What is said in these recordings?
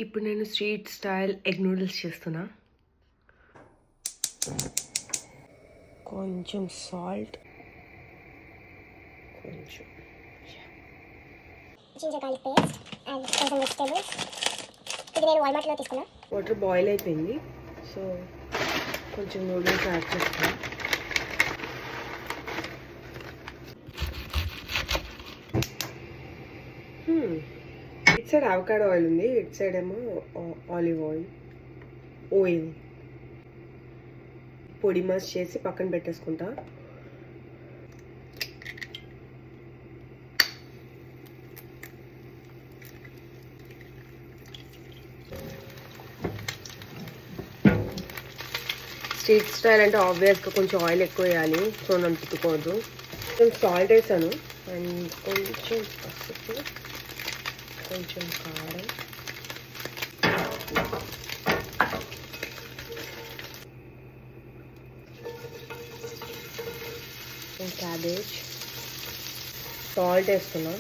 ఇప్పుడు నేను street style egg noodles చేస్తున్నా. కొంచెం సాల్ట్, కొంచెం జింజర్ గార్లిక్ పేస్ట్ అండ్ కొంచెం వెజిటేబుల్స్. ఇది నేను వాల్మార్ట్లో తీసుకున్నా. వాటర్ బాయిల్ అయిపోయింది, సో కొంచెం నూడిల్స్ యాడ్ చేస్తాను. ఇటు సైడ్ అవకాడో ఆయిల్ ఉంది, ఇటు సైడ్ ఏమో ఆలివ్ ఆయిల్ పొడి మస్ చేసి పక్కన పెట్టేసుకుంటా. స్ట్రీట్ స్టైల్ అంటే ఆబ్వియస్గా కొంచెం ఆయిల్ ఎక్కువ వేయాలి, సో నన్ను తిట్టుకోవద్దు. కొంచెం సాల్ట్ వేసాను అండ్ కొంచెం పసుపు, కొంచెం కారం, క్యాబేజ్, సాల్ట్ వేస్తున్నా,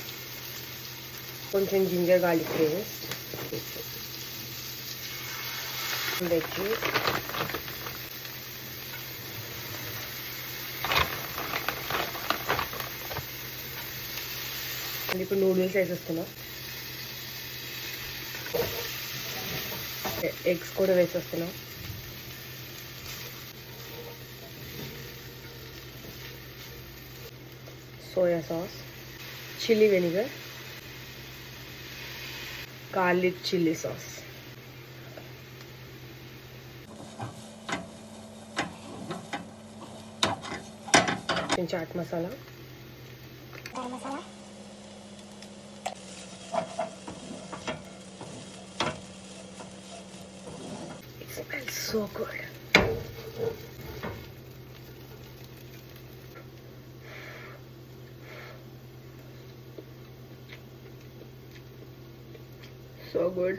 కొంచెం జింజర్ గార్లిక్ పేస్ట్, వెజ్, ఇప్పుడు నూడిల్స్ వేసేస్తున్నా. ఎగ్స్ కూడా వేసేస్తున్నా. Soya sauce, chilli vinegar, garlic chilli sauce, chaat masala, garam masala, It smells so good. So good.